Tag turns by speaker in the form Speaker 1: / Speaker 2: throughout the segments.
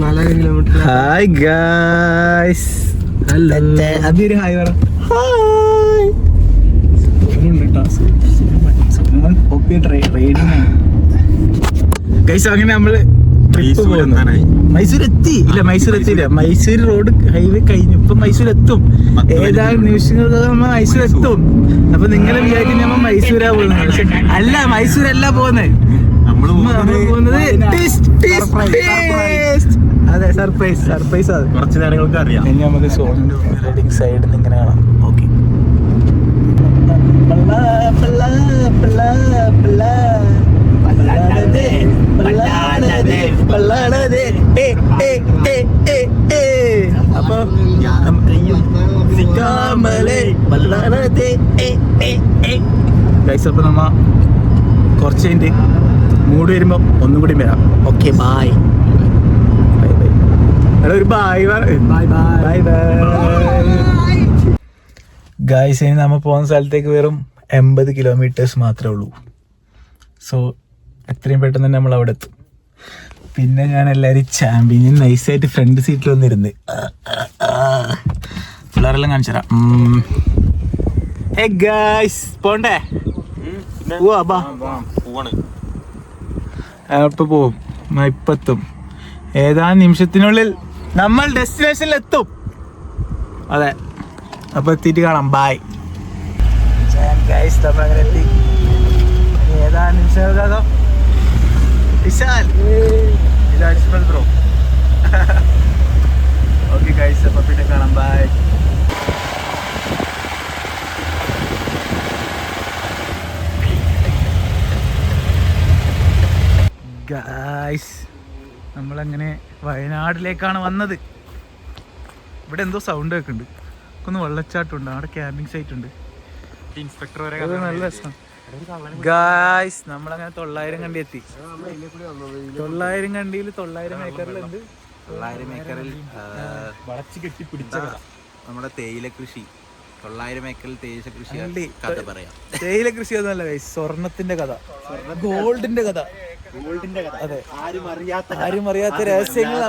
Speaker 1: 4000 kilometre.
Speaker 2: Hi guys.
Speaker 1: Hello.
Speaker 2: Abi ഒരു hi പറ. Guys അങ്ങനെ നമ്മള് ട്രിപ്പ് പോകുന്നു. മൈസൂർ എത്തി. ഇല്ല മൈസൂർ എത്തിയില്ല. മൈസൂർ റോഡ് ഹൈവേ കഴിഞ്ഞു. ഇപ്പൊ മൈസൂർ എത്തും. ഏതാനും നിമിഷങ്ങൾക്ക് നമ്മൾ മൈസൂർ എത്തും. അപ്പൊ നിങ്ങളെ വിചാരിക്കുന്ന നമ്മൾ മൈസൂരാ പോകുന്നത്. പക്ഷെ അല്ല, മൈസൂരല്ല പോകുന്നത്. അതെ, സർപ്രൈസ് സർപ്രൈസ്. അത്
Speaker 3: കുറച്ച് നേരങ്ങൾക്ക് അറിയാം.
Speaker 2: ഇനി നമുക്ക് സോണിന്റെ റൈഡിങ് സൈഡിൽ നിന്ന് ഇങ്ങനെ കാണാം. ഓക്കെ. അപ്പൊ അപ്പൊ നമ്മ കുറച്ച് കഴിഞ്ഞിട്ട് മൂഡ് വരുമ്പോ ഒന്നും കൂടി വരാം. Okay, bye bye bye. എടാ ഒരു bye bye bye bye. Guys, ഇനി നമ്മൾ പോകുന്ന സ്ഥലത്തേക്ക് വെറും 80 കിലോമീറ്റേഴ്സ് മാത്രമേ ഉള്ളൂ. സോ എത്രയും പെട്ടെന്ന് തന്നെ നമ്മൾ അവിടെ എത്തും. പിന്നെ ഞാൻ എല്ലാവരും ചാമ്പ്യൻ നൈസായിട്ട് ഫ്രണ്ട് സീറ്റിൽ വന്നിരുന്ന് പിള്ളേരെല്ലാം കാണിച്ചു തരാം. ഹേ ഗായ്സ്, പോണ്ടേ? ഇപ്പൊ പോവും. ഇപ്പെത്തും. ഏതാനും നിമിഷത്തിനുള്ളിൽ നമ്മൾ ഡെസ്റ്റിനേഷനിൽ എത്തും. അതെ, അപ്പൊ എത്തിയിട്ട് കാണാം. Bye guys. അങ്ങനെ എത്തി. ഏതാനും നിമിഷം വിശാൽ ബ്രോ. ഓക്കെ ഗൈസ്, അപ്പൊ പിന്നെ കാണാം. Bye guys. നമ്മളങ്ങനെ വയനാട്ടിലേക്കാണ് വന്നത്. ഇവിടെ എന്തോ സൗണ്ട് കേൾക്കുന്നുണ്ട്. ഒന്ന് വെള്ളച്ചാട്ടമുണ്ട്, അവിടെ ക്യാമ്പിംഗ് സൈറ്റ് ഉണ്ട്.
Speaker 3: ഇൻസ്പെക്ടർ
Speaker 2: നല്ല രസം. ഗായ്സ്, നമ്മളങ്ങനെ 900 കണ്ടി എത്തി. 900 കണ്ടിയിൽ 900 ഏക്കറിലുണ്ട്.
Speaker 3: 900 ഏക്കറിൽ വളച്ചു കെട്ടി പിടിച്ച നമ്മുടെ തേയില കൃഷി. 900 ഏക്കറിൽ തേയില കൃഷി കഥ പറയാം.
Speaker 2: തേയില കൃഷി ഒന്നുമല്ല ഗൈസ്, സ്വർണത്തിന്റെ കഥ, ഗോൾഡിന്റെ കഥ. അതെ, ആരും അറിയാത്ത രഹസ്യങ്ങൾ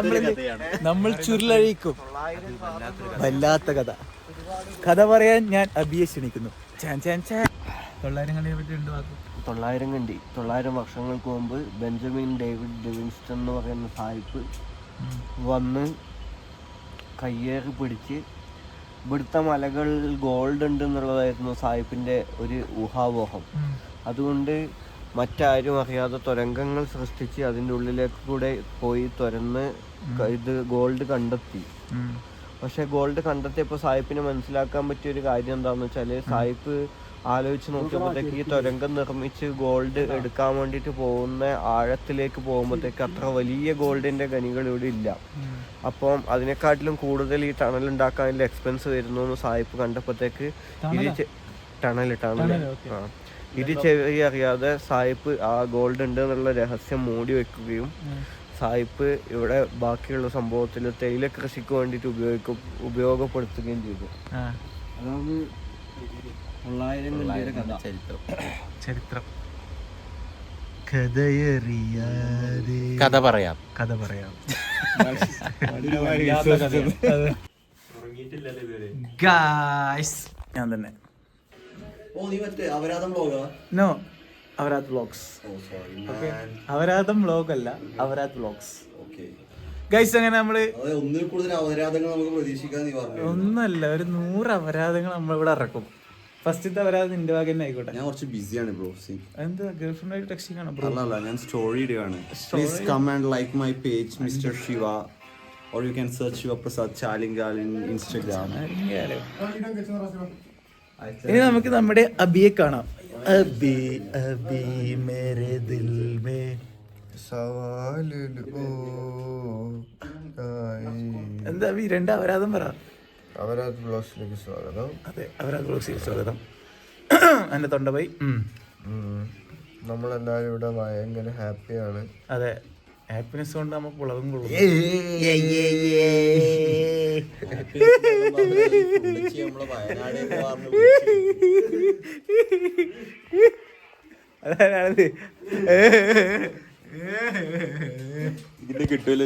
Speaker 2: നമ്മൾ ചുരുളഴിക്കും. വല്ലാത്ത കഥ. കഥ പറയാൻ ഞാൻ അബിയെ ക്ഷണിക്കുന്നു. 900 കണ്ടിയെ പറ്റി ഉണ്ട് വാക്ക്.
Speaker 1: 900 കണ്ടി 900 വർഷങ്ങൾക്ക് മുമ്പ് ബെഞ്ചമിൻ ഡേവിഡ് ലിവിങ്സ്റ്റൺ എന്ന് പറയുന്ന സായിപ്പ് വന്ന് കയ്യേറി പിടിച്ച് ഇവിടുത്തെ മലകളിൽ ഗോൾഡ് ഉണ്ട് എന്നുള്ളതായിരുന്നു സായിപ്പിൻ്റെ ഒരു ഊഹാപോഹം. അതുകൊണ്ട് മറ്റാരും അറിയാതെ തുരങ്കങ്ങൾ സൃഷ്ടിച്ച് അതിൻ്റെ ഉള്ളിലേക്ക് കൂടെ പോയി തുരന്ന് ഇത് ഗോൾഡ് കണ്ടെത്തി. പക്ഷെ ഗോൾഡ് കണ്ടെത്തിയപ്പോൾ സായിപ്പിന് മനസ്സിലാക്കാൻ പറ്റിയ ഒരു കാര്യം എന്താണെന്ന് വെച്ചാൽ, സായിപ്പ് ആലോചിച്ച് നോക്കിയപ്പോഴത്തേക്ക് ഈ തുരങ്കം നിർമ്മിച്ച് ഗോൾഡ് എടുക്കാൻ വേണ്ടിയിട്ട് പോകുന്ന ആഴത്തിലേക്ക് പോകുമ്പോഴത്തേക്ക് അത്ര വലിയ ഗോൾഡിന്റെ ഗനികൾ ഇവിടെ ഇല്ല. അപ്പം അതിനെക്കാട്ടിലും കൂടുതൽ ഈ ടണൽ ഉണ്ടാക്കാനുള്ള എക്സ്പെൻസ് വരുന്നു എന്ന് സായിപ്പ് കണ്ടപ്പോഴത്തേക്ക് ഇത് ചെറിയ അറിയാതെ സായിപ്പ് ആ ഗോൾഡ് ഉണ്ട് എന്നുള്ള രഹസ്യം മൂടി വെക്കുകയും സായിപ്പ് ഇവിടെ ബാക്കിയുള്ള സംഭവത്തിൽ തേയില കൃഷിക്ക് വേണ്ടിയിട്ട് ഉപയോഗപ്പെടുത്തുകയും ചെയ്തു. അതാണ് 900 കഥ.
Speaker 2: ചരിത്രം.
Speaker 3: കഥ പറയാം.
Speaker 2: ഞാൻ തന്നെ. നോ, അവരാത് വ്ലോഗ്സ്. അവരാധം വ്ലോഗ് അല്ല, അവരാത് വ്ലോഗ്സ്. ഗൈസ്, അങ്ങനെ നമ്മള് ഒന്നല്ല, ഒരു 100 അപരാധങ്ങൾ നമ്മളിവിടെ ഇറക്കും. ഫസ്റ്റത്തെ അപരാധം നിന്റെ ഭാഗം തന്നെ ആയിക്കോട്ടെ.
Speaker 4: ഞാൻ കുറച്ച് ബിസിയാണ് ബ്രോ.
Speaker 2: എന്താ ഗേൾഫ്രണ്ട് ആയിട്ട് ടെക്സ്റ്റിംഗ് ആണ് ബ്രോ?
Speaker 4: അല്ല, ഞാൻ സ്റ്റോറി ഇടുകയാണ്. Please come and like my page mister Shiva, or you can search Shivaprasad Chalingal in Instagram.
Speaker 2: ഇനി നമുക്ക് നമ്മുടെ അബിയെ കാണാം. അബി അബി മേരെ ദിൽ മേ എന്താ അബി, 2 അപരാധം പറ.
Speaker 4: അവരാത് വ്ലോഗ്സിലേക്ക് സ്വാഗതം.
Speaker 2: അതെ, അവരാത് വ്ലോഗ്സിലേക്ക് സ്വാഗതം. എന്റെ തൊണ്ടപോയി.
Speaker 4: നമ്മളെല്ലാവരും ഇവിടെ ഭയങ്കര ഹാപ്പിയാണ്.
Speaker 2: അതെ, ഹാപ്പിനെസ് കൊണ്ട് നമുക്ക് ഉളവും കൊള്ളും. അതായത്
Speaker 4: ഇത് കിട്ടൂല.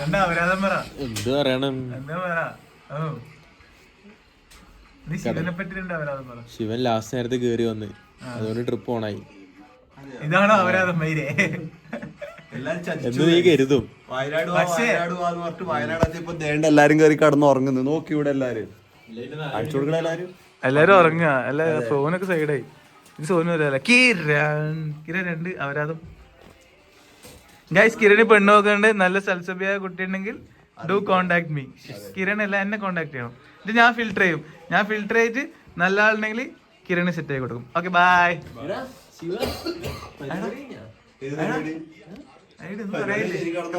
Speaker 2: എന്താ അപരാധം പറ,
Speaker 3: എന്ത് പറയണം?
Speaker 2: എന്താ പറ. ഓ നീ ശിവനെ പറ്റിട്ടുണ്ട് അപരാധം പറ.
Speaker 3: ശിവൻ ലാസ്റ്റ് നേരത്തെ കേറി വന്ന്, അതുകൊണ്ട് ട്രിപ്പ് ഓണായി.
Speaker 2: ഇതാണോ അപരാധം മൈരേ?
Speaker 3: എന്ന് നീ കരുതും.
Speaker 4: വയനാട് ഇപ്പൊ ദേണ്ട എല്ലാരും കയറി കടന്ന് ഉറങ്ങുന്നു. നോക്കി ഇവിടെ എല്ലാരും അടിച്ചു കൊടുക്കണ
Speaker 2: എല്ലാരും ഉറങ്ങുക. അല്ല ഫോനൊക്കെ സൈഡായി. ഇത് സോനു വരാല്ല. കിരൺ 2 അപരാധം. ഗൈസ്, കിരണ് പെണ്ണ് നോക്കണ്ട്. നല്ല സൽസഭ്യായ കുട്ടി ഉണ്ടെങ്കിൽ ഡു കോണ്ടാക്ട് മീ. കിരൺ അല്ല, എന്നെ കോണ്ടാക്ട് ചെയ്യണം. ഇത് ഞാൻ ഫിൽട്ടർ ചെയ്യും. ഞാൻ ഫിൽട്ടർ ചെയ്തിട്ട് നല്ല ആളുണ്ടെങ്കിൽ കിരണ് സെറ്റ് ആയി കൊടുക്കും. Okay, bye.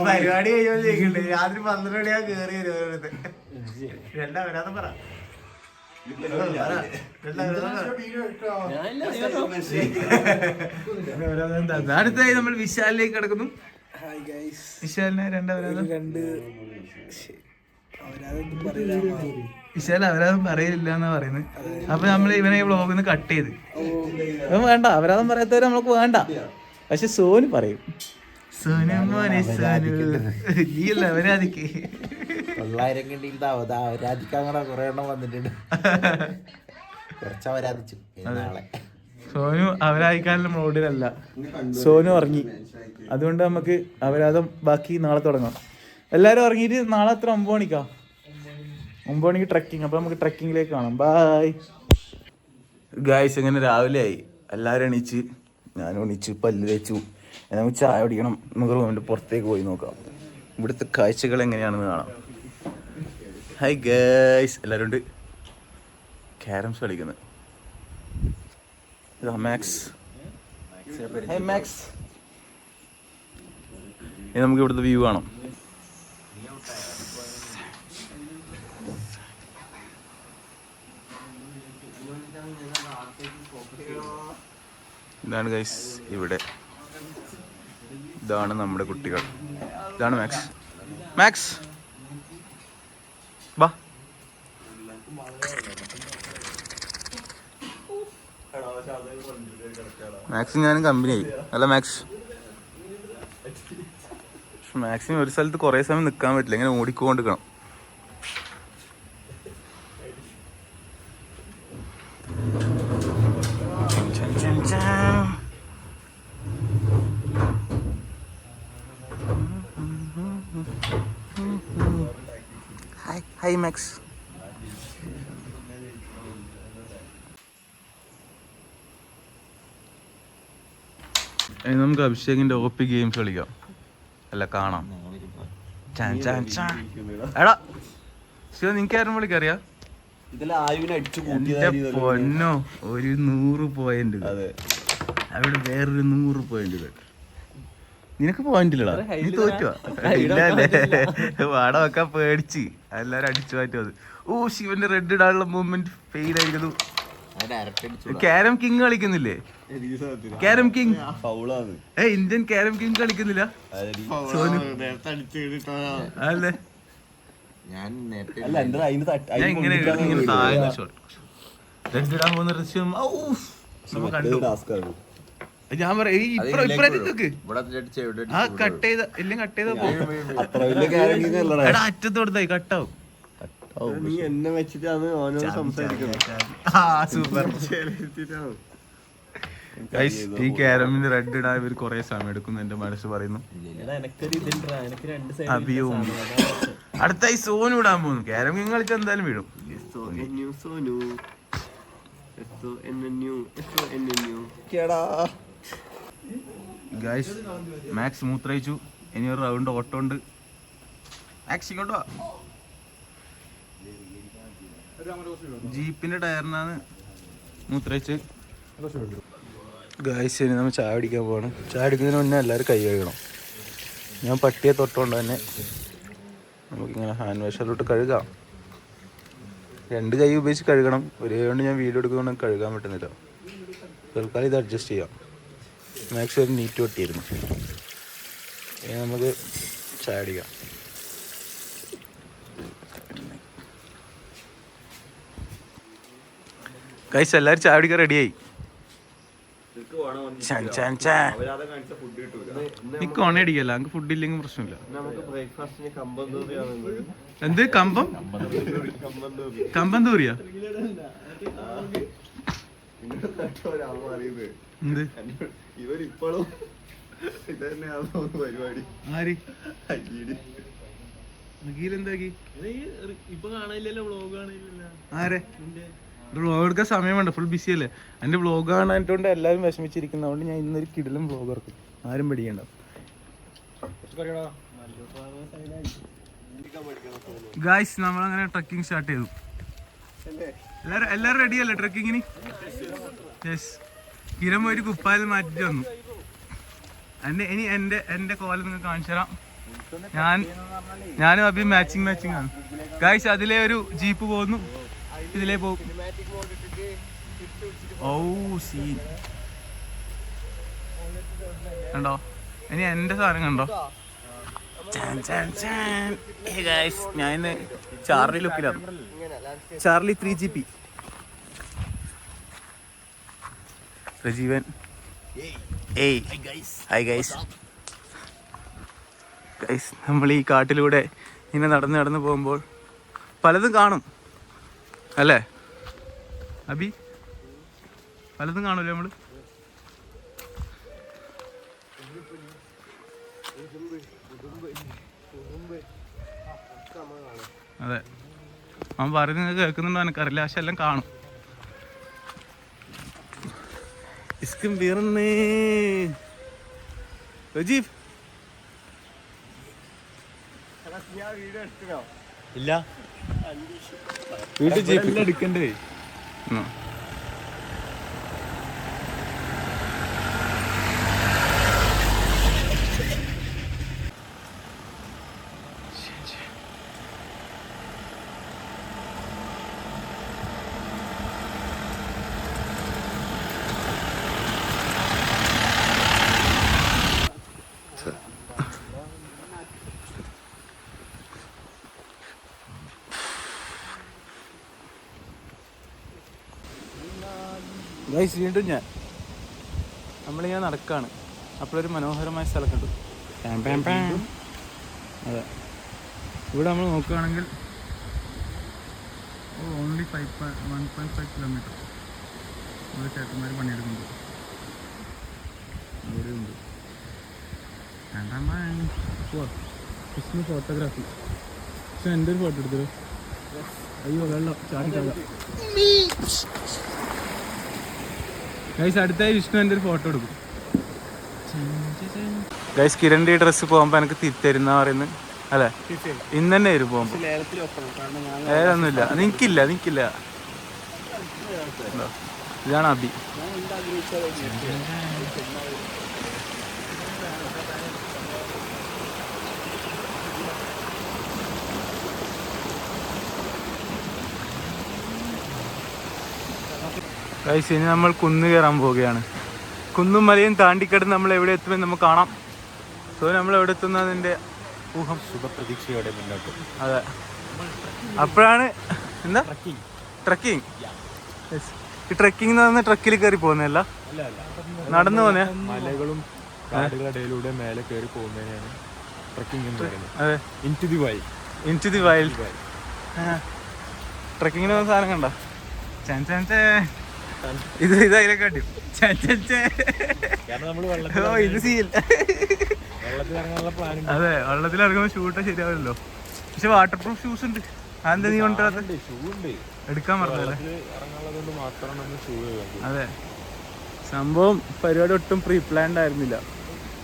Speaker 2: പരിപാടി കഴിയുമ്പോൾ ചെയ്യണ്ട്. രാത്രി 12 മണിയാ കേറി വരും. 2 അപരാധം പറ. അടുത്തായി നമ്മൾ വിശാലിലേക്ക് കിടക്കുന്നു. വിശാലിനെ 2 അപരാധം. വിശാൽ അപരാധം പറയില്ല എന്നാ പറയുന്നത്. അപ്പൊ നമ്മൾ ഇവനെ വ്ളോഗിൽ നിന്ന് കട്ട് ചെയ്ത്. വേണ്ട, അപരാധം പറയാത്തവരെ നമ്മൾക്ക് വേണ്ട. പക്ഷെ സോനു പറയും. സോനു മോനെ സോനു, നീയല്ല അവരാധിക്ക്.
Speaker 3: 900 കിട്ടിയിട്ട് അവരാധിക്കാൻ കുറെ എണ്ണം വന്നിട്ടുണ്ട്. കുറച്ച് അവരാധിച്ചു. നാളെ
Speaker 2: സോനു അവരാധിക്കാനുള്ള മോഡിലല്ല. സോനു ഉറങ്ങി. അതുകൊണ്ട് നമുക്ക് അപരാധം ബാക്കി നാളെ തുടങ്ങാം. എല്ലാവരും ഉറങ്ങിയിട്ട് നാളെ എത്ര 9 മണിക്കാ? 9 മണിക്ക് ട്രക്കിങ്. അപ്പോൾ നമുക്ക് ട്രക്കിങ്ങിലേക്ക് കാണാം. Bye guys. ഇങ്ങനെ രാവിലെ ആയി, എല്ലാവരും എണീച്ച്, ഞാനും എണീച്ച്, പല്ല് തേച്ചു. നമുക്ക് ചായ കുടിക്കണം. നമുക്ക് റൂമിൻ്റെ പുറത്തേക്ക് പോയി നോക്കാം, ഇവിടുത്തെ കാഴ്ചകൾ എങ്ങനെയാണെന്ന് കാണാം. ഹായ് ഗായ്സ്, എല്ലാവരും ഉണ്ട്. ക്യാരംസ് കളിക്കുന്നത്. ഇതാ മാക്സ്. Hi max. ഇനി നമുക്ക് ഇവിടുത്തെ വ്യൂ കാണാം. ഇതാണ് ഗൈസ് ഇവിടെ. ഇതാണ് നമ്മുടെ കുട്ടികൾ. ഇതാണ് മാക്സ്. മാക്സ് വാ. മാക്സ് ഞാനും കമ്പനിയായി. അല്ല മാക്സ്, മാക്സിമം ഒരു സ്ഥലത്ത് കുറേ സമയം നിൽക്കാൻ പറ്റില്ല, ഇങ്ങനെ ഓടിക്കൊണ്ടിരിക്കണം. Hi max. ഇനി നമുക്ക് അഭിഷേകിന്റെ OP ഗെയിംസ് കളിക്കാം. അല്ല, കാണാം. എടാ ശിവ, നിനക്ക് ആരും വിളിക്കറിയാ? പൊന്നോ, ഒരു 100 പോയിന്റ്. അവിടെ വേറൊരു 100 പോയിന്റ്. നിനക്ക് പോയിന്റ് ഇല്ലടാ, നീ തോറ്റുവാ. ഇല്ലല്ലേ, വാട വെക്കാൻ പേടിച്ച് എല്ലാരും അടിച്ചു മാറ്റും. അത് ഓ, ശിവന്റെ റെഡ് ഇടാനുള്ള മൂവ്മെന്റ് ഫെയിൽ ആയിരിക്കുന്നു. ക്യാരം കിങ് കളിക്കുന്നില്ലേ? Carrom king, Indian carrom king കളിക്കുന്നില്ല സോനു? അല്ലേ, ഞാൻ ഇങ്ങനെ താഴ്ന്ന ഷോട്ട് റെഡ് ഇടാൻ പോകുന്ന ദൃശ്യം ഞാൻ പറയാം. കട്ട് ചെയ്ത ഇല്ലെങ്കിൽ കട്ട് ചെയ്ത അറ്റത്തോടത്തായി കട്ടാവും.
Speaker 1: നീ എന്നെ വെച്ചിട്ടാണ് ഓനോട് സംസാരിക്കുന്നത്.
Speaker 2: സൂപ്പർ. ഈ ക്യാരമിന് റെഡ് ഇടാൻ ഇവർ കുറെ സമയം എടുക്കുന്നു, എന്റെ മനസ്സ് പറയുന്നു. അഭിയവും അടുത്തായി സോനു ഇടാൻ പോകുന്നു. ക്യാരം കിങ് കളിച്ചാൽ എന്തായാലും വീഴും. ഗൈസ്, മാക്സ് മൂത്രയിച്ചു. ഇനി ഒരു റൗണ്ട് ഓട്ടോ ഉണ്ട്. മാക്സ് ഇങ്ങോട്ട് വാ. ജീപ്പിന്റെ ടയറിനാണ് മൂത്രയിച്ച്. ഗൈസ്, ഇനി നമ്മൾ ചായ കുടിക്കാൻ പോവാണ്. ചായ കുടിക്കുന്നതിന് മുന്നേ എല്ലാവരും കൈ കഴുകണം. ഞാൻ പട്ടിയെ തൊട്ടുകൊണ്ട് തന്നെ നമുക്കിങ്ങനെ ഹാൻഡ് വാഷറിലോട്ട് കഴുകാം. 2 കൈ ഉപയോഗിച്ച് കഴുകണം. ഒരു കൈ കൊണ്ട് ഞാൻ വീഡിയോ എടുക്കുന്നതുകൊണ്ട് കഴുകാൻ പറ്റുന്നില്ല. തൽക്കാലം ഇത് അഡ്ജസ്റ്റ് ചെയ്യാം. മാക്സ് ഒരു നീറ്റ് പൊട്ടിയിരുന്നു. ഇനി നമുക്ക് ചായ കുടിക്കാം. ഗൈസ്, എല്ലാവരും ചായ കുടിക്കാൻ റെഡിയായി.
Speaker 3: നീ കൊണയടിക്കല്ല, നമുക്ക് ഫുഡ് ഇല്ലെങ്കിൽ പ്രശ്നമില്ല.
Speaker 1: നമുക്ക് ബ്രേക്ക്ഫാസ്റ്റിന് കമ്പം ദൂരിയാണ്.
Speaker 3: എന്ത് കമ്പം? കമ്പം ദൂരിയാ? എന്ത്
Speaker 4: ഇവരിപ്പോഴും ഇതന്നെയാണോ പരിപാടി?
Speaker 3: ആര് എന്താക്കി
Speaker 2: ഇപ്പൊ കാണില്ലല്ലോ, വ്ളോഗ് കാണില്ലല്ലോ.
Speaker 3: ആരെ വ്ളോഗ് എടുക്കാൻ സമയം വേണ്ട, ഫുൾ ബിസി അല്ലേ. എൻ്റെ വ്ളോഗ് കാണാനായിട്ടുണ്ട് എല്ലാവരും വിഷമിച്ചിരിക്കുന്നതുകൊണ്ട് ഞാൻ ഇന്നൊരു കിടിലും വ്ളോഗ് ഇറക്കും, ആരും പേടിക്കണ്ട. ഗായ്സ് നമ്മളങ്ങനെ ട്രക്കിംഗ് സ്റ്റാർട്ട് ചെയ്തു. എല്ലാവരും റെഡി അല്ലേ ട്രക്കിങ്ങിന്? യെസ്. കിരം ഒരു കുപ്പായിൽ മാറ്റിട്ട് വന്നു. ഇനി എൻ്റെ കോലം നിങ്ങൾക്ക് കാണിച്ചു തരാം. ഞാനും അഭി മാച്ചിങ് ആണ് ഗായ്സ്. അതിലെ ഒരു ജീപ്പ് പോകുന്നു, ഇതിലേ പോകും. ഓ സീൻ കണ്ടോ? ഇനി എൻ്റെ സാധനം കണ്ടോ? ഞാൻ ഇന്ന് ചാർലി ലുക്കിലാണ്. Charlie 3GP. Prajeevan. Hi guys. നമ്മൾ ഈ കാട്ടിലൂടെ ഇങ്ങനെ നടന്ന് പോകുമ്പോൾ പലതും കാണും അല്ലേ അബി? പലതും കാണൂല്ലേ നമ്മള്? അതെ, അവൻ പറയുന്നത് കേൾക്കുന്നുണ്ടോ എനിക്കറിയില്ല, പക്ഷെ എല്ലാം കാണും. ഇസ്കും വീർന്ന് റജീവ്
Speaker 2: ഇല്ല,
Speaker 3: വീട്ടിൽ ജീപ്പ് എടുക്കണ്ടേ? ഗൈസ് വീണ്ടും നമ്മളിങ്ങനെ നടക്കുകയാണ്. അപ്പോഴൊരു മനോഹരമായ സ്ഥലം കണ്ടു. അതെ, ഇവിടെ നമ്മൾ നോക്കുകയാണെങ്കിൽ ഓൺലി 1.5 കിലോമീറ്റർ ഇവിടെ ചേട്ടന്മാർ പണിയെടുക്കുന്നുണ്ട്. അവിടെ ഉണ്ട് വിഷ്ണു ഫോട്ടോഗ്രാഫി. പക്ഷെ എൻ്റെ ഒരു ഫോട്ടോ എടുത്തത്. അയ്യോ വെള്ളം ചാടിക്കല്ല. ഗൈസ് അടുത്തായി വിഷ്ണു എൻ്റെ ഒരു ഫോട്ടോ എടുക്കും. ഗൈസ് കിരണിൻ്റെ ഡ്രസ്സ് പോകുമ്പോൾ എനിക്ക് തിരിത്തരുന്ന പറയുന്നത് അല്ലേ? ഇന്ന് തന്നെ വരും പോകുമ്പോൾ. ഏതൊന്നുമില്ല, നിൽക്കില്ല. ഇതാണ് അബി. ഗൈസ് ഇനി നമ്മൾ കുന്ന് കയറാൻ പോവുകയാണ്. കുന്നും മലയും താണ്ടിക്കിടന്ന് നമ്മൾ എവിടെ എത്തുമെന്ന് നമുക്ക് കാണാം. സോ നമ്മൾ എവിടെ എത്തുന്നതിൻ്റെ ഊഹം
Speaker 2: ശുഭപ്രതീക്ഷയോടെ മുന്നോട്ട്.
Speaker 3: അതെ, അപ്പോഴാണ് എന്താ ട്രക്കിങ്. ഈ ട്രക്കിംഗ് എന്ന് പറഞ്ഞാൽ ട്രക്കിൽ കയറി പോകുന്നതല്ല, നടന്നു പോകുന്ന
Speaker 2: മലകളും കാടുകളുടെ മേലെ കയറി പോകുന്നതിനാണ് ട്രക്കിംഗ് എന്ന് പറയുന്നത്.
Speaker 3: അതെ, ഇൻ ടു ദി വൈൽഡ്. ട്രക്കിങ്ങിന് പോകുന്ന സാധനം കണ്ട ഇത് അതിലെ കാട്ടും. ഇത് സീൽ. അതെ, വെള്ളത്തിലിറങ്ങുമ്പോൾ ഷൂട്ട് ശരിയാവില്ലല്ലോ. പക്ഷെ വാട്ടർ പ്രൂഫ് ഷൂസ് ഉണ്ട്. അതെന്താ നീ കൊണ്ടുവരാത്ത? എടുക്കാൻ പറഞ്ഞല്ലേ? അതെ, സംഭവം പരിപാടി ഒട്ടും പ്രീ പ്ലാൻഡ് ആയിരുന്നില്ല.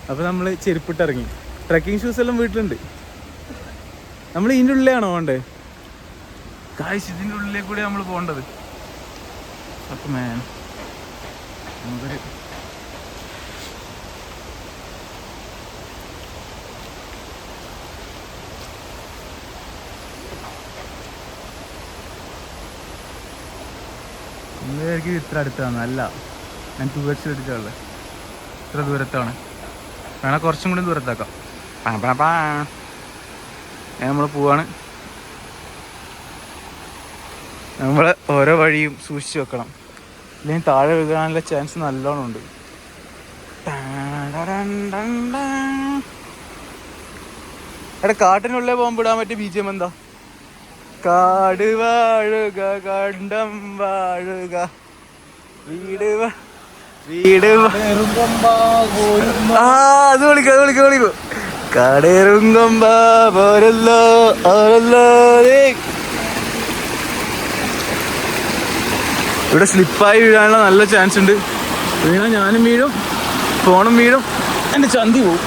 Speaker 3: അപ്പൊ നമ്മള് ചെരുപ്പിട്ട് ഇറങ്ങി. ട്രക്കിംഗ് ഷൂസ് എല്ലാം വീട്ടിലുണ്ട്. നമ്മൾ ഇതിൻ്റെ ഉള്ളിലാണോ പോണ്ടേ? കാശ് ഇതിൻ്റെ ഉള്ളിലേക്ക് കൂടെ നമ്മൾ പോകേണ്ടത്. അപ്പൊ മാൻ നമുക്കൊരു ഇന്നേക്ക് ഇത്ര അടുത്താണ്. അല്ല, ഞാൻ ടൂവേഴ്സ് എടുത്തുള്ളത് ഇത്ര ദൂരത്താണ്. വേണം കുറച്ചും കൂടി ദൂരത്താക്കാം. നമ്മൾ പോവാണ്. നമ്മൾ ഓരോ വഴിയും സൂക്ഷിച്ച് വെക്കണം, അല്ലെങ്കിൽ താഴെ വീഴാനുള്ള ചാൻസ് നല്ലോണം ഉണ്ട്. എടാ കാട്ടിനുള്ളിൽ പോകുമ്പോൾ ഇടാൻ പറ്റിയ ബീജിയം എന്താ? കാട് വാഴുക കണ്ടം വാഴുക വീട് വീട് അത് വിളിക്കോ കടേറുങ്കൊമ്പ പോരല്ലോ ഓരല്ലോ. ഇവിടെ സ്ലിപ്പായി വീഴാനുള്ള നല്ല ചാൻസ് ഉണ്ട്. വീണാൽ ഞാനും വീഴും, ഫോണും വീഴും, എൻ്റെ ചന്തി പോവും.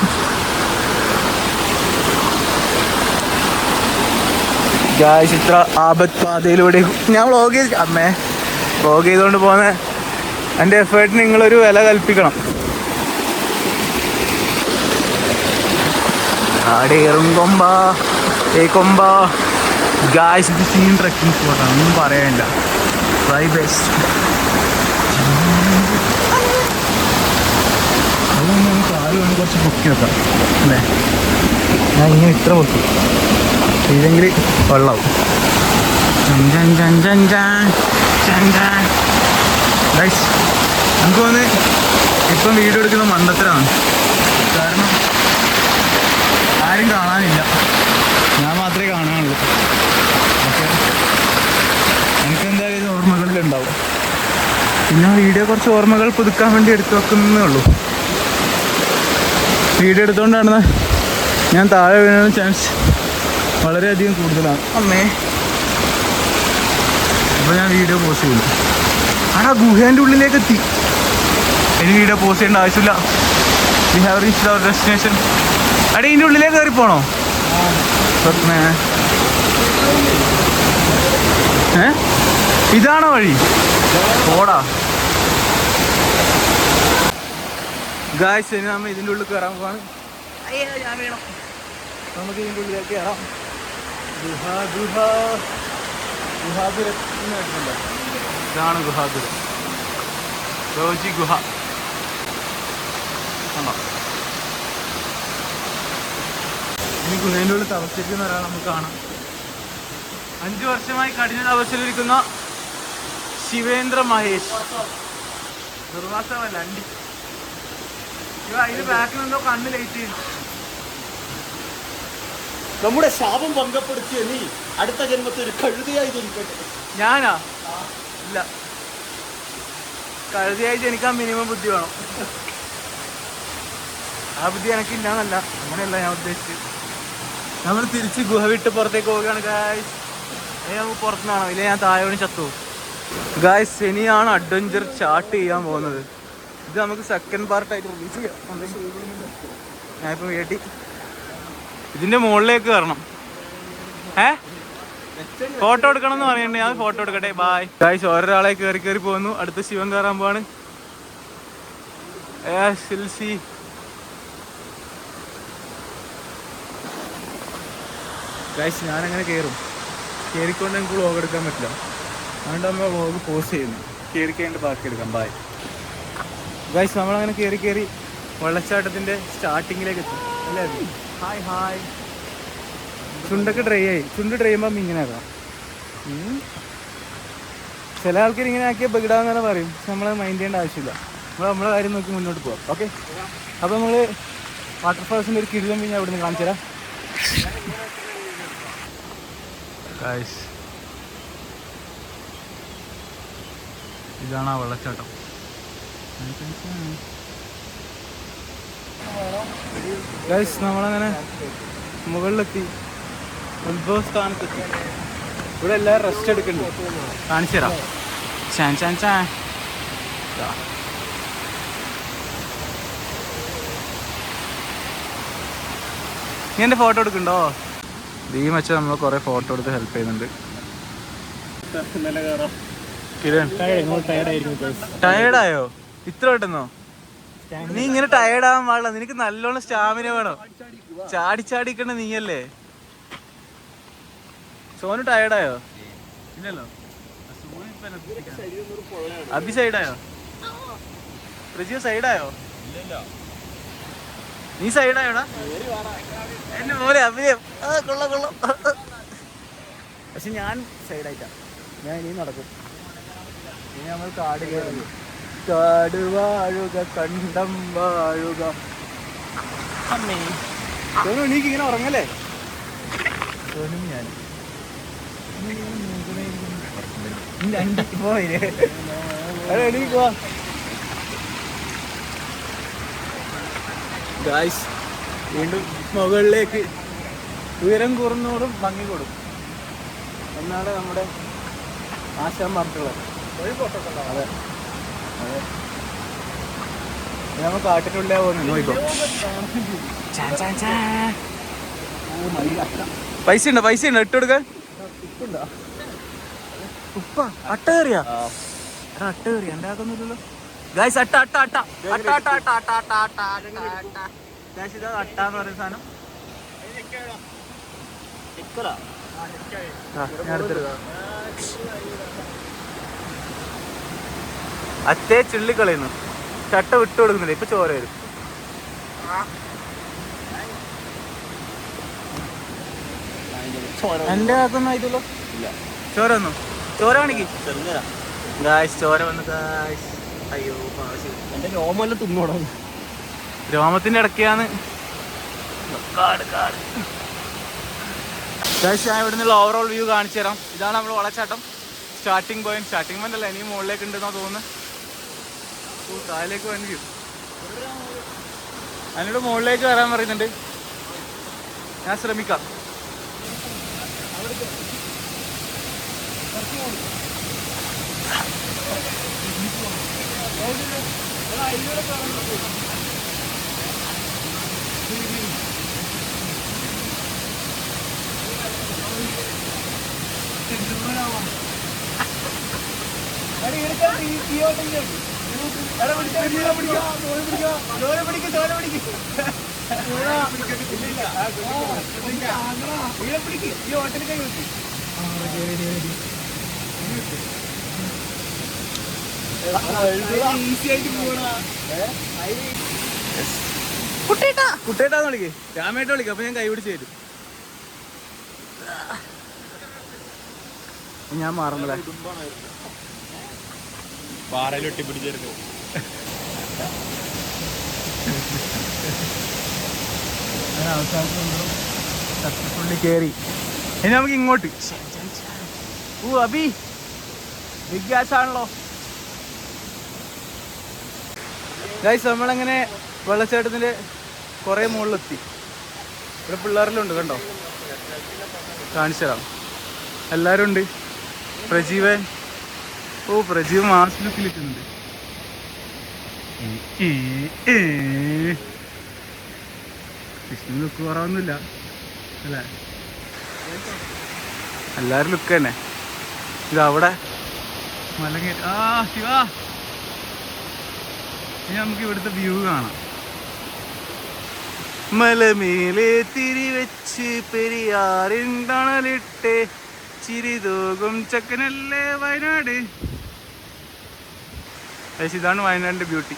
Speaker 3: ഗായ്സ് ഇത്ര ആപത്ത് പാതയിലൂടെ ഞാൻ വ്ളോഗ് ചെയ്തുകൊണ്ട് പോകുന്ന എൻ്റെ എഫേർട്ടിന് നിങ്ങളൊരു വില കൽപ്പിക്കണം. ആടേറുങ്കൊമ്പ കൊമ്പ. ഗായ്സ് ഇത് സീൻ ട്രക്കിംഗ് സ്പോട്ടാണ്, ഒന്നും പറയാനില്ല. Try best. അതുകൊണ്ട് നമുക്ക് ആര് വേണം കുറച്ച് പൊക്കി വെക്കാം അല്ലേ? ഞാൻ ഇങ്ങനെ ഇത്ര പൊക്കി ഇല്ലെങ്കിൽ വെള്ളമാവും. ഗൈസ് നമുക്ക് തോന്നുന്നു ഇപ്പം വീഡിയോ എടുക്കുന്ന മണ്ടത്തരാണ്. കാരണം ആരും കാണാനില്ല, ഞാൻ മാത്രമേ കാണാനുള്ളൂ. പക്ഷേ എനിക്ക് എന്തായാലും ഓർമ്മകളിലുണ്ടാവും. പിന്നെ വീഡിയോ കുറച്ച് ഓർമ്മകൾ പുതുക്കാൻ വേണ്ടി എടുത്തു വെക്കുന്നേ ഉള്ളൂ. വീഡിയോ എടുത്തുകൊണ്ടാണ് ഞാൻ താഴെ വീഴാൻ ചാൻസ് വളരെയധികം കൂടുതലാണ്. അമ്മേ അപ്പോൾ ഞാൻ വീഡിയോ പോസ്റ്റ് ചെയ്യുന്നു. ആടാ ഗുഹേൻ്റെ ഉള്ളിലേക്ക് എത്തി. ഇനി വീഡിയോ പോസ്റ്റ് ചെയ്യേണ്ട ആവശ്യമില്ല. We have reached our destination. അടി ഇതിൻ്റെ ഉള്ളിലേക്ക് കയറി പോണോ? ഇതാണോ വഴി? പോടാ ഗായ്സ്. ഇനി നമ്മൾ ഇതിൻ്റെ ഉള്ളിൽ കയറാൻ പോവാണ്. ഞാൻ വേണം, നമുക്ക് ഇതിൻ്റെ ഉള്ളിലേക്ക് കയറാം. ഗുഹാതുരം ഇതാണ് ഗുഹാതുരം. റോജി ഗുഹ കണ്ടോ? ഇനി ഗുഹേൻ്റെ ഉള്ളിൽ തപസ്സിരിക്കുന്ന ഒരാൾ നമുക്ക് കാണാം. 5 വർഷമായി കഠിന തപസ്സിലിരിക്കുന്ന ശിവേന്ദ്ര മഹേഷ്. നിർവാസമല്ല അണ്ടി. അതിന് ബാക്കിൽ നിന്നോ കണ്ണ് ലൈറ്റ് ചെയ്യുന്നു.
Speaker 4: നമ്മുടെ ശാപം ഭംഗപ്പെടുത്തിയ നീ അടുത്ത ജന്മത്തിൽ ഒരു കഴുതയായി ജനിക്കട്ടെ.
Speaker 3: ഞാനാ? ഇല്ല, കഴുതയായി ജനിക്കാൻ മിനിമം ബുദ്ധി വേണം. ആ ബുദ്ധി എനിക്കില്ലാന്നല്ല, അങ്ങനെയല്ല ഞാൻ ഉദ്ദേശിച്ചത്. നമ്മൾ തിരിച്ച് ഗുഹ വിട്ട് പുറത്തേക്ക് പോവുകയാണ് ഗായ്സ്. നമുക്ക് പുറത്തുനിന്നാണോ ഇല്ലേ ഞാൻ താഴെ വീണ് ചത്തു. ഗായ്സ് ഇനിയാണ് അഡ്വഞ്ചർ സ്റ്റാർട്ട് ചെയ്യാൻ പോകുന്നത്. ഇത് നമുക്ക് സെക്കൻഡ് പാർട്ടായിട്ട് റിലീസ് ചെയ്യാം. ഞാനിപ്പോൾ വീട്ടി ഇതിൻ്റെ മുകളിലേക്ക് കയറണം. ഫോട്ടോ എടുക്കണം എന്ന് പറയണ്ടേ? ഞാൻ ഫോട്ടോ എടുക്കട്ടെ. Bye guys. ഒരാളെ കയറി പോകുന്നു. അടുത്ത ശിവൻ കയറാൻ പോവാണ്. ഗായ്സ് ഞാനങ്ങനെ കയറിക്കൊണ്ട് എനിക്ക് വ്ളോഗ് എടുക്കാൻ പറ്റില്ല. അതുകൊണ്ട് നമ്മൾ വ്ളോഗ് പോസ്റ്റ് ചെയ്യുന്നു. കയറിക്കഴിഞ്ഞിട്ട് ബാക്കി എടുക്കാം. Bye guys. നമ്മളങ്ങനെ കയറി വെള്ളച്ചാട്ടത്തിൻ്റെ സ്റ്റാർട്ടിങ്ങിലേക്ക് എത്തും അല്ലേ? ഹായ്. ചുണ്ടൊക്കെ ഡ്രൈ ആയി. ചുണ്ട് ഡ്രൈ ആകുമ്പോൾ ഇങ്ങനെ ആക്കാം. ചില ആൾക്കാർ ഇങ്ങനെ ആക്കിയാൽ ബഗിടാന്ന് പറയും. പക്ഷെ നമ്മളത് മൈൻഡ് ചെയ്യേണ്ട ആവശ്യമില്ല. നമ്മളെ കാര്യം നോക്കി മുന്നോട്ട് പോവാം. ഓക്കെ. അപ്പോൾ നമ്മൾ വാട്ടർഫാൾസിൻ്റെ ഒരു കിഴിലും ഞാൻ അവിടെ നിന്ന് കാണിച്ചു തരാം. ഇതാണ് ആ വെള്ളച്ചാട്ടം. ഗൈസ് നമ്മളങ്ങനെ മുകളിലെത്തി, ഉത്ഭവസ്ഥാനത്തെത്തി. ഇവിടെ എല്ലാവരും റെസ്റ്റ് എടുക്കുന്നുണ്ട്. കാണിച്ചു തരാം. നീ എൻ്റെ ഫോട്ടോ എടുക്കണ്ടോ? ഈ മച്ച നമ്മൾ കുറേ ഫോട്ടോ എടുത്ത് ഹെൽപ്പ് ചെയ്യുന്നുണ്ട്. ടയേർഡായോ ഇത്ര പെട്ടെന്നോ? നീ ഇങ്ങനെ ടയേർഡാവാൻ പാടില്ല. നിനക്ക് നല്ലോണം സ്റ്റാമിന വേണം. ചാടിക്കണ്ട നീയല്ലേ. സോനു ടയേർഡായോ? ഇല്ലല്ലോ. അഭി സൈഡായോ? പ്രജിയോ സൈഡായോ? നീ സൈഡായോടാ? എന്നെ പോലെ അഭിനയം. കൊള്ളാം. പക്ഷെ ഞാൻ സൈഡായിട്ടാ. ഞാൻ ഇനിയും നടക്കും. ഇനി നമ്മൾ കാട് വാഴുക കണ്ടം വാഴുക സോനു എനിക്ക് ഇങ്ങനെ ഉറങ്ങല്ലേ? സോനും ഞാൻ ഗായ്സ് വീണ്ടും മുകളിലേക്ക് ഉയരം കൂടുന്നതോടും ഭംഗി കൂടും എന്നാണ് നമ്മുടെ ആശാൻ പറഞ്ഞിട്ടുള്ളത്. അതെ അതെ, നമ്മൾ കാട്ടിനുള്ളിലാ പോകുന്നത്. നോക്കിക്കോ, പൈസ ഉണ്ടോ? പൈസ ഉണ്ടോ ഇട്ട് കൊടുക്കാൻ? ഉപ്പ അട്ട കയറിയാ? അട്ട കയറിയ എൻ്റെ ആക്കൊന്നുമില്ലല്ലോ ഗായ്സ്. അട്ട അട്ട അട്ട അട്ട അട്ട അട്ട അട്ട അട്ട അട്ട അട്ട ഗായ്സ്, ഇതാ അട്ട എന്ന് പറയുന്ന സാധനം. അത്തേ ചുള്ളിക്കളയുന്നു, ചട്ട വിട്ടു കൊടുക്കുന്നില്ല. ഇപ്പൊ ചോര വരും. എന്റെ ആക്കൊന്നും ആയിട്ടല്ലോ. ചോര വന്നു, ചോര കാണിക്ക് ഗായ്സ്. ചോര വന്നു ഗായ്സ്. അയ്യോ എന്റെ രോമെല്ലാം തിന്നോടാ. രോമത്തിന്റെ ഇടയ്ക്കാണ് ഗായ്സ്. ഞാൻ ഇവിടെ നിന്നുള്ള ഓവറോൾ വ്യൂ കാണിച്ചു തരാം. ഇതാണ് നമ്മൾ വെള്ളച്ചാട്ടം സ്റ്റാർട്ടിങ് പോയിന്റ്. സ്റ്റാർട്ടിങ് പോയിന്റ് അല്ല, ഇനി മുകളിലേക്ക് ഉണ്ടെന്നാ തോന്നുന്നത്. താഴേക്ക് വൻ വ്യൂ. അതിനോട് മുകളിലേക്ക് വരാൻ പറയുന്നുണ്ട്, ഞാൻ ശ്രമിക്കാം. കുട്ടേട്ടാന്ന് വിളിക്കേ, രാമേട്ട വിളിക്കാം. അപ്പൊ ഞാൻ കൈ പിടിച്ച് തരും. ഞാൻ മാറുന്നില്ല, പാറയിലൊട്ടി പിടിച്ചെടുക്കും. അവസാനത്തുള്ളി കേറി. ഇനി നമുക്ക് ഇങ്ങോട്ട്. ഓ അബി, ബിഗ് ഗ്യാസ് ആണല്ലോ ഗൈസ്. നമ്മളങ്ങനെ വെള്ളച്ചാട്ടത്തിന്റെ കുറെ മുകളിലെത്തി. ഇവിടെ പിള്ളേരെല്ലാം ഉണ്ട്, കണ്ടോ? കാണിച്ചു തരാം. എല്ലാവരും ഉണ്ട്. പ്രജീവൻ, ഓ പ്രജീവൻ മാസ് ലുക്കിൽ നിൽക്കുന്നുണ്ട്. കൃഷ്ണൻ ലുക്ക് കുറവൊന്നുമില്ല അല്ലേ? എല്ലാവരും ലുക്ക് തന്നെ. ഇത് അവിടെ മലങ്ങ. ആ ശിവ, ഇനി നമുക്ക് ഇവിടുത്തെ വ്യൂ കാണാം. മലമേലെ തിരിവെച്ച് പെരിയാറിൻ തണലിട്ട് ചിരിതോകും ചക്കനല്ലേ വയനാട്. ഇതാണ് വയനാടിന്റെ ബ്യൂട്ടി.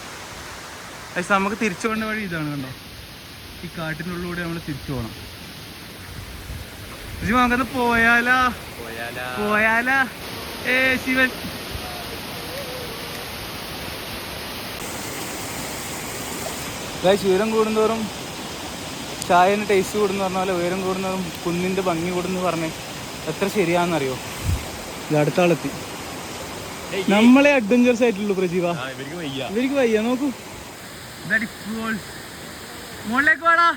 Speaker 3: നമുക്ക് തിരിച്ചു പോകേണ്ട വഴി ഇതാണ്, കണ്ടോ? ഈ കാട്ടിനുള്ളിലൂടെ നമ്മൾ തിരിച്ചു പോകണം. നമുക്കത് പോയാലാ പോയാലാ? ശിവൻ. ഉയരം കൂടുന്തോറും ചായന് ടേസ്റ്റ് കൂടുന്ന പറഞ്ഞ പോലെ ഉയരം കൂടുന്നതും കുന്നിൻ്റെ ഭംഗി കൂടുന്നു പറഞ്ഞ് എത്ര ശരിയാണെന്നറിയോ? ഇത് അടുത്ത ആളെത്തി. നമ്മളെ അഡ്വഞ്ചറസ് ആയിട്ടുള്ളൂ പ്രജീവ. ഇവർക്ക് വയ്യ. നോക്കൂ, മുകളിലേക്ക് വേടാ.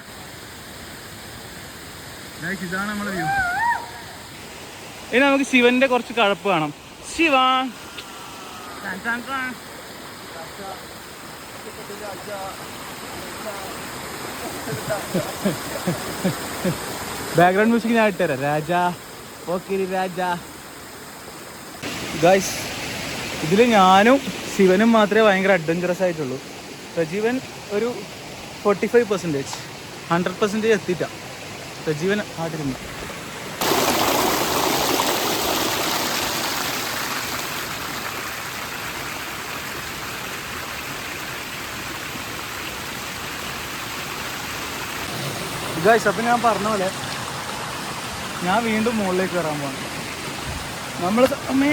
Speaker 3: ഇതാണ് നമ്മളെ വ്യൂ. ഇനി നമുക്ക് ശിവന്റെ കുറച്ച് കഴപ്പ് കാണാം. ശിവ ബാക്ക്ഗ്രൗണ്ട് മ്യൂസിക് ഞാൻ ഇട്ടുതരാം. രാജാ ഓക്കെ രാജാ. ഗൈസ്, ഇതിൽ ഞാനും ശിവനും മാത്രമേ ഭയങ്കര അഡ്വഞ്ചറസ് ആയിട്ടുള്ളൂ. പ്രജീവൻ ഒരു 45%, 100% എത്തിയിട്ടാ. പ്രജീവൻ ആട്ടിരുന്നു. ഗൈസ്, അപ്പം ഞാൻ പറഞ്ഞ പോലെ ഞാൻ വീണ്ടും മുകളിലേക്ക് കയറാൻ പോകണം. നമ്മൾ അമ്മേ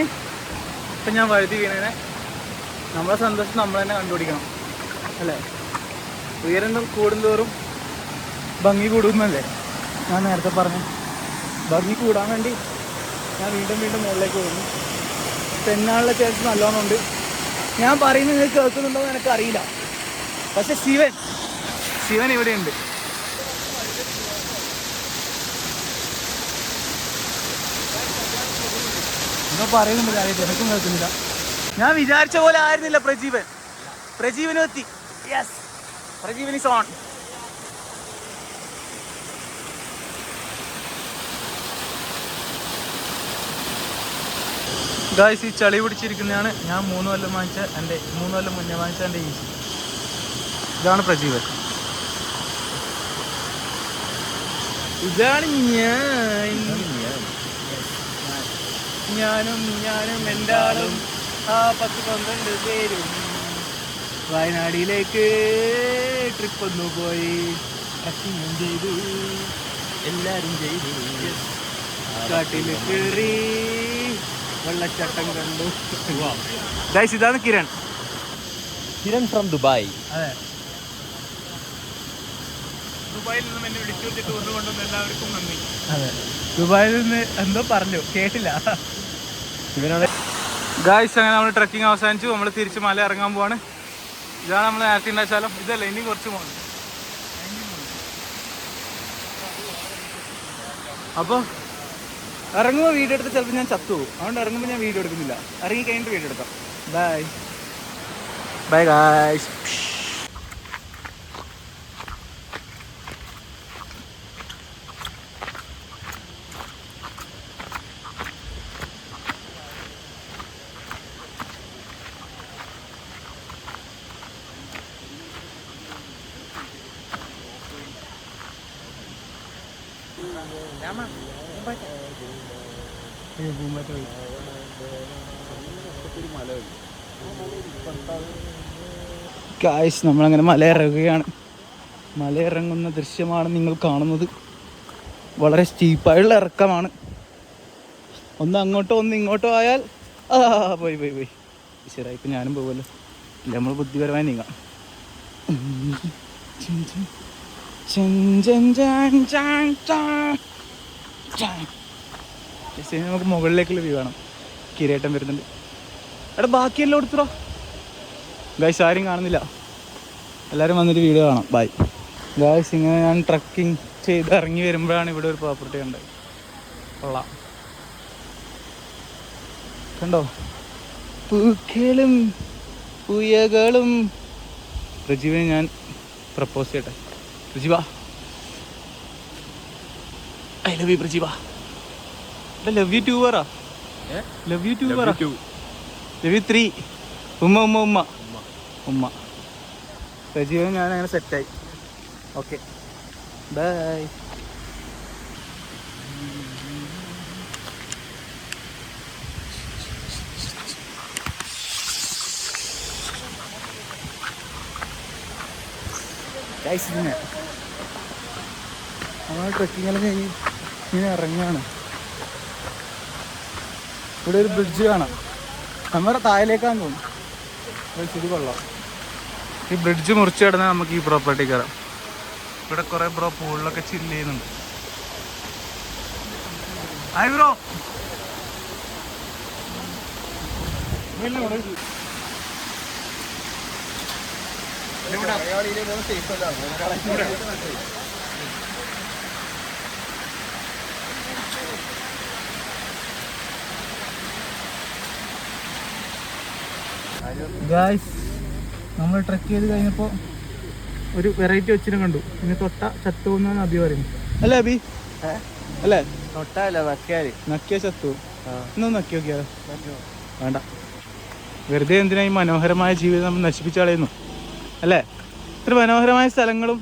Speaker 3: ഇപ്പം ഞാൻ വഴുതി വീണേനെ നമ്മളെ സന്തോഷം നമ്മൾ തന്നെ കണ്ടുപിടിക്കണം അല്ലേ? ഉയരം കൂടുന്തോറും ഭംഗി കൂടുന്നല്ലേ ഞാൻ നേരത്തെ പറഞ്ഞു. ഭംഗി കൂടാൻ വേണ്ടി ഞാൻ വീണ്ടും വീണ്ടും മുകളിലേക്ക് പോകുന്നു. തെന്നാനുള്ള ചാൻസ് നല്ലോണം ഉണ്ട്. ഞാൻ പറയുന്നത് നിങ്ങൾക്ക് കേൾക്കുന്നുണ്ടോ എന്ന് എനിക്കറിയില്ല. പക്ഷെ ശിവൻ ഇവിടെയുണ്ട്. എന്താ പറയുന്നുണ്ട് കാര്യത്തിൽ എനിക്കും കേൾക്കുന്നില്ല. ഞാൻ വിചാരിച്ച പോലെ ആയിരുന്നില്ല പ്രജീവനും എത്തി. Yes, Prajeevan is on. Guys, ഈ ചളി പിടിച്ചിരിക്കുന്നതാണ് ഞാൻ 3 കൊല്ലം മുന്നേ വാങ്ങിച്ച എൻ്റെ ഈസി. ഇതാണ് പ്രജീവൻ. ഇതാണ് ഞാനും എൻ്റെ ആളും 10-12 പേരും വയനാടിലേക്ക് ട്രിപ്പ് ഒന്ന് പോയി. ട്രക്കിങ്ങും ചെയ്തു, എല്ലാവരും ചെയ്തു. കാട്ടിൽ കയറി വെള്ളച്ചാട്ടം കണ്ടു. ഗൈസ്, ഇതാണ് കിരൺ
Speaker 2: ഫ്രം ദുബായ്.
Speaker 3: അതെ, ദുബായിൽ നിന്നും എന്നെ വിളിച്ചു വെച്ചിട്ട് കൊണ്ടുവന്ന എല്ലാവർക്കും നന്ദി. അതെ, ദുബായിൽ നിന്ന് എന്തോ പറഞ്ഞു കേട്ടില്ല. ഗായ്സ്, അങ്ങനെ നമ്മൾ ട്രക്കിംഗ് അവസാനിച്ചു. നമ്മൾ തിരിച്ച് മല ഇറങ്ങാൻ പോവാണ്. ഇതാണ് നമ്മൾ നേരത്തെ ഉണ്ടാച്ചാലും. ഇതല്ല, ഇനി കുറച്ച് പോകുന്നു. അപ്പോൾ ഇറങ്ങുമ്പോൾ വീഡിയോ എടുത്ത് ചിലപ്പോൾ ഞാൻ ചത്തു പോകും. അതുകൊണ്ട് ഇറങ്ങുമ്പോൾ ഞാൻ വീഡിയോ എടുക്കുന്നില്ല. ഇറങ്ങി കഴിഞ്ഞിട്ട് വീഡിയോ എടുക്കാം. Bye guys. ഗായ്സ്, നമ്മളങ്ങനെ മല ഇറങ്ങുകയാണ്. മല ഇറങ്ങുന്ന ദൃശ്യമാണ് നിങ്ങൾ കാണുന്നത്. വളരെ സ്റ്റീപ്പായുള്ള ഇറക്കമാണ്. ഒന്ന് അങ്ങോട്ടോ ഒന്ന് ഇങ്ങോട്ടോ ആയാൽ പോയി ശരിയായി. ഇപ്പം ഞാനും പോകുമല്ലോ. ഇല്ല, നമ്മൾ ബുദ്ധിപരമായി നീങ്ങാം. നമുക്ക് മുകളിലേക്കുള്ള വ്യൂ കാണാം. കിരീട്ടം വരുന്നുണ്ട്. എടാ, ബാക്കിയെല്ലാം എടുത്തോ. ഗായ്സ്, ആരും കാണുന്നില്ല. എല്ലാവരും വന്നിട്ട് വീഡിയോ കാണാം. Bye guys. ഇങ്ങനെ ഞാൻ ട്രക്കിംഗ് ചെയ്ത് ഇറങ്ങി വരുമ്പോഴാണ് ഇവിടെ ഒരു പ്രോപ്പർട്ടി ഉണ്ടായത്. കൊള്ളാം, കണ്ടോ? പൂക്കളും പുയകളും. പ്രജീവനെ ഞാൻ പ്രപ്പോസ് ചെയ്യട്ടെ. Prajeeva, I love you Prajeeva. Love you 2 പറ. ലവ് യു 2 പറ. Love you 3. ഉമ്മ. പ്രജീവൻ ഞാൻ അങ്ങനെ സെറ്റായി. Okay, bye. നമ്മൾ ട്രക്കിങ്ങെല്ലാം കഴിഞ്ഞ് ഇങ്ങനെ ഇറങ്ങുകയാണ്. ഇവിടെ ഒരു ബ്രിഡ്ജ് കാണാം. നമ്മുടെ താഴേക്കാന്ന് തോന്നുന്നു. ഇത് കൊള്ളാം. ഈ ബ്രിഡ്ജ് മുറിച്ച് കിടന്നാൽ നമുക്ക് ഈ പ്രോപ്പർട്ടി കയറാം. ഇവിടെ കുറേ പൂളിലൊക്കെ ചില്ല് ചെയ്യുന്നുണ്ട്. Hi bro. ഗായ്സ്, നമ്മൾ ട്രക്ക് ചെയ്ത് കഴിഞ്ഞപ്പോൾ ഒരു വെറൈറ്റി ഒച്ചിനെ കണ്ടു. ഇനി തൊട്ട ചത്തു എന്നാണ് അബി പറയുന്നത്. അല്ലേ അബി? അല്ലേ?
Speaker 1: തൊട്ടല്ല,
Speaker 3: നക്കിയ ചത്തു. ഇന്നൊന്ന് നക്കി നോക്കിയാലോ? വേണ്ട, വെറുതെ എന്തിനാ ഈ മനോഹരമായ ജീവിതം നമ്മൾ നശിപ്പിച്ച് കളയുന്നു അല്ലേ? ഇത്ര മനോഹരമായ സ്ഥലങ്ങളും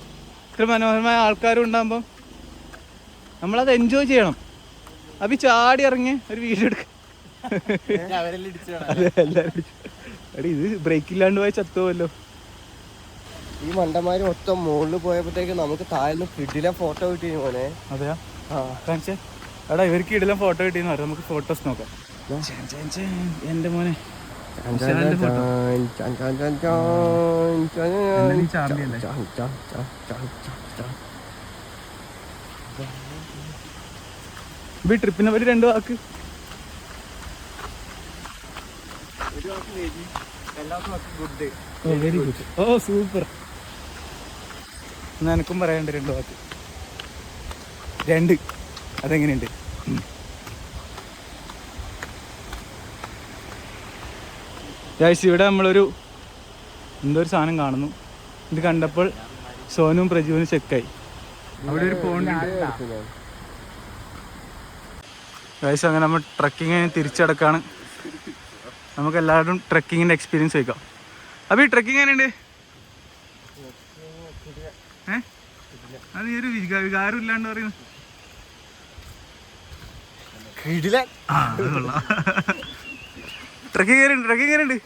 Speaker 3: ഇത്ര മനോഹരമായ ആൾക്കാരും ഉണ്ടാകുമ്പോൾ നമ്മളത് എൻജോയ് ചെയ്യണം. അബി ചാടി ഇറങ്ങി ഒരു വീഡിയോ എടുക്ക. എല്ലാവരും ഇത് ബ്രേക്ക് ഇല്ലാണ്ട് പോയി ചത്തുവല്ലോ.
Speaker 1: ഈ മണ്ടന്മാര് മൊത്തം മുകളിൽ പോയപ്പോഴത്തേക്ക് നമുക്ക് താഴ്ന്ന് കിടിലം ഫോട്ടോ കിട്ടി മോനെ.
Speaker 3: അതെയാ? കാണിച്ചേ. എടാ, ഇവർക്ക് ഇടലും ഫോട്ടോ കിട്ടിയെന്ന് പറയാം. നമുക്ക് ഫോട്ടോസ് നോക്കാം. എന്റെ മോനെ ഈ ട്രിപ്പിനെ പറ്റി 2 വാക്ക്. Very good. Oh super. എനക്കും പറയാണ്ട് 2 വാക്ക്. 2 അതെങ്ങനെയുണ്ട്? ഗൈസ് ഇവിടെ നമ്മളൊരു എന്തോ ഒരു സാധനം കാണുന്നു. ഇത് കണ്ടപ്പോൾ സോനും പ്രജുവിനും ചെക്കായി. അവിടെ ഒരു പോണ്ട്. ഗൈസ് അങ്ങനെ നമ്മൾ ട്രക്കിങ് തിരിച്ചടക്കാണ്. നമുക്ക് എല്ലാവരും ട്രക്കിങ്ങിൻ്റെ എക്സ്പീരിയൻസ് വയ്ക്കാം. അപ്പോൾ ഈ ട്രക്കിങ് എങ്ങനെയുണ്ട്? അത് ഈ ഒരു വികാരം ഇല്ലാണ്ട് പറയുന്നു. ട്രക്കിങ് എങ്ങനെയുണ്ട്?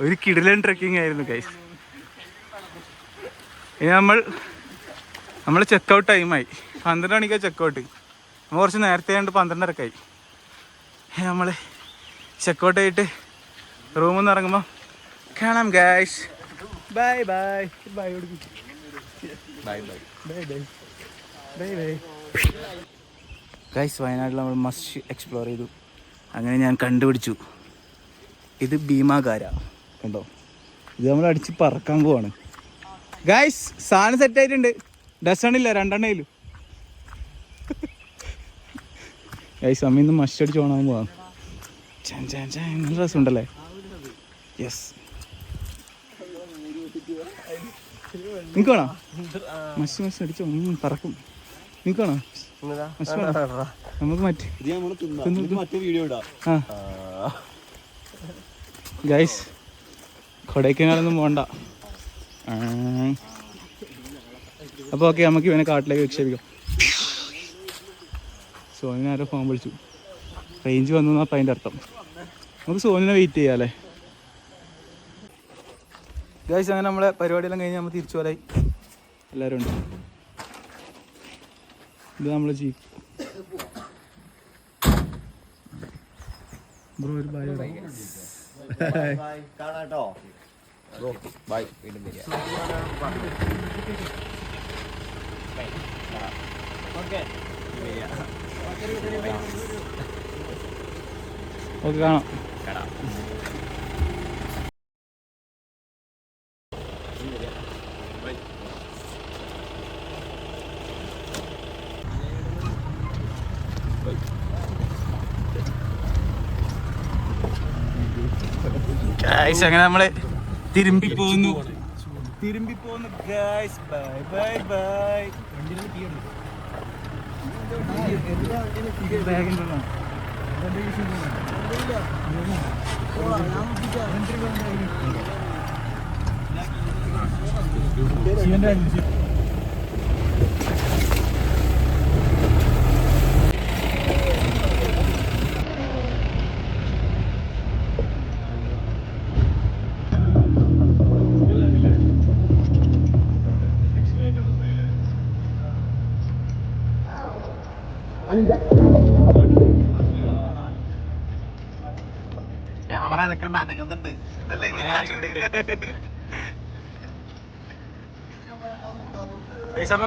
Speaker 3: ഒരു കിടിലൻ ട്രക്കിംഗ് ആയിരുന്നു ഗൈസ്. ഇനി നമ്മൾ ചെക്കൗട്ട് ടൈമായി. 12 മണിക്കാണ് ചെക്കൗട്ട്. നമ്മൾ കുറച്ച് നേരത്തെ ആയതുകൊണ്ട് 12:30 നമ്മൾ ചെക്കൗട്ട് ആയിട്ട് റൂമിൽ നിന്ന് ഇറങ്ങുമ്പോൾ കാണാം guys. Bye bye bye bye bye bye bye bye bye guys. വയനാട്ടിൽ നമ്മൾ മസ്റ്റ് എക്സ്പ്ലോർ ചെയ്തു. അങ്ങനെ ഞാൻ കണ്ടുപിടിച്ചു, ഇത് ഭീമാകാര. കണ്ടോ, ഇത് നമ്മൾ അടിച്ച് പറക്കാൻ പോവാണ് ഗൈസ്. സാധനം സെറ്റായിട്ടുണ്ട്. ഡസണില്ല, 2 എണ്ണയിലും ഗൈസ്. അമ്മ മസ്റ്റ് അടിച്ച് ഓണാൻ പോവാം. നല്ല രസമുണ്ടല്ലേ? യെസ്. നിൽക്കണോ? മസ്റ്റ് അടിച്ചോ, പറക്കും. നിൽക്കണോ? നമുക്ക് മറ്റേ വീഡിയോ ഇടാം. ഗൈസ് കൊടൈക്കനാലൊന്നും പോണ്ട. അപ്പോൾ ഓക്കെ, നമുക്ക് ഇവനെ കാട്ടിലേക്ക് വിക്ഷേപിക്കാം. സോനിനെ ആരോ ഫോൺ വിളിച്ചു. റേഞ്ച് വന്നു അപ്പം അതിൻ്റെ അർത്ഥം. നമുക്ക് സോനിനെ വെയിറ്റ് ചെയ്യാം അല്ലേ ഗൈസ്. അങ്ങനെ നമ്മളെ പരിപാടിയെല്ലാം കഴിഞ്ഞ് നമ്മൾ തിരിച്ചു പോരായി. എല്ലാവരും ഉണ്ട്. ഇത് നമ്മൾ ജീപ്പ്. ബ്രോ ഒരു ബൈ
Speaker 4: കാണാട്ടോ. ബൈ. വീണ്ടും
Speaker 3: ഓക്കെ, കാണാം. ഗൈസ് അങ്ങനെ നമ്മള് തിരുമ്പി പോകുന്നു ഗൈസ്. Bye bye bye.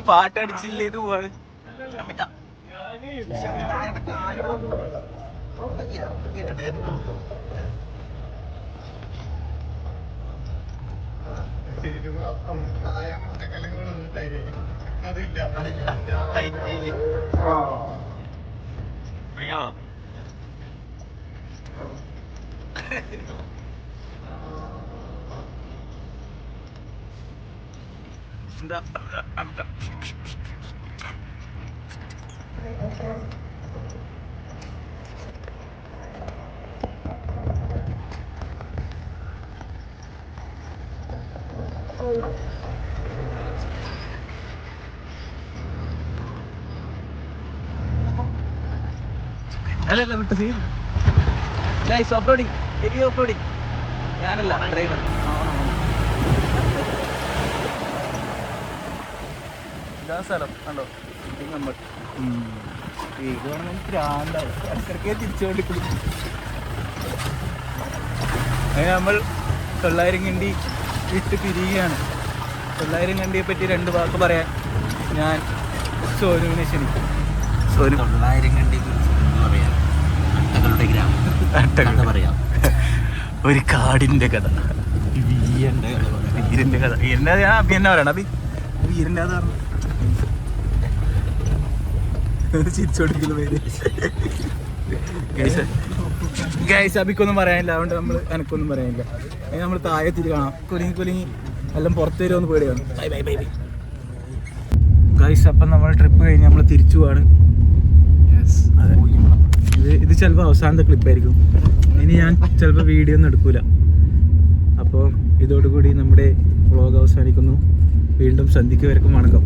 Speaker 3: പാട്ടടിച്ചില്ല. ഇത് പോവാ അല്ലല്ല വിട്ട scene. Nice off roading, heavy off roading. ഞാനല്ല ഡ്രൈവർ. ഇതാ സ്ഥലം കണ്ടോ? നമ്മൾ ഇത് വേണമെങ്കിൽ പ്രാന്താവും. ഇടയ്ക്കിടയ്ക്ക് തിരിച്ചുകൊണ്ടിരിക്കും. അങ്ങനെ നമ്മൾ 900 കണ്ടി വിട്ട് പിരിയുകയാണ്. 900 കണ്ടിയെ പറ്റി 2 വാക്ക് പറയാൻ ഞാൻ സോനുവിനെ ക്ഷണിക്കും. സോനു
Speaker 2: 900 കണ്ടിയെ കുറിച്ച് പറയാം. അട്ടകളുടെ ഗ്രാമം, കഥ പറയാം.
Speaker 3: ഒരു കാടിന്റെ കഥ, വീരന്റെ കഥ. വീരന്റെ ഞാൻ അഭി തന്നെ പറയണം. അഭി വീരന്റെ കഥ പറഞ്ഞു ചിരിച്ചോടിക്കുന്ന പേര്. ഗൈസ് അഭിക്കൊന്നും പറയാനില്ല, അതുകൊണ്ട് നമ്മൾ എനക്കൊന്നും പറയാനില്ല. അതിന് നമ്മൾ താഴെത്തിരി കാണാം. കുലുങ്ങി എല്ലാം പുറത്ത് വരുമെന്ന് പേടിയാണ്. By bye bye bye guys. അപ്പം നമ്മൾ ട്രിപ്പ് കഴിഞ്ഞ് നമ്മൾ തിരിച്ചു പോവാണ്. ഇത് ചിലപ്പോൾ അവസാനത്തെ ക്ലിപ്പായിരിക്കും. ഇനി ഞാൻ ചിലപ്പോൾ വീഡിയോ ഒന്നും എടുക്കൂല. അപ്പോൾ ഇതോടുകൂടി നമ്മുടെ വ്ളോഗ് അവസാനിക്കുന്നു. വീണ്ടും സന്ധിക്ക് വരക്കും വണക്കം.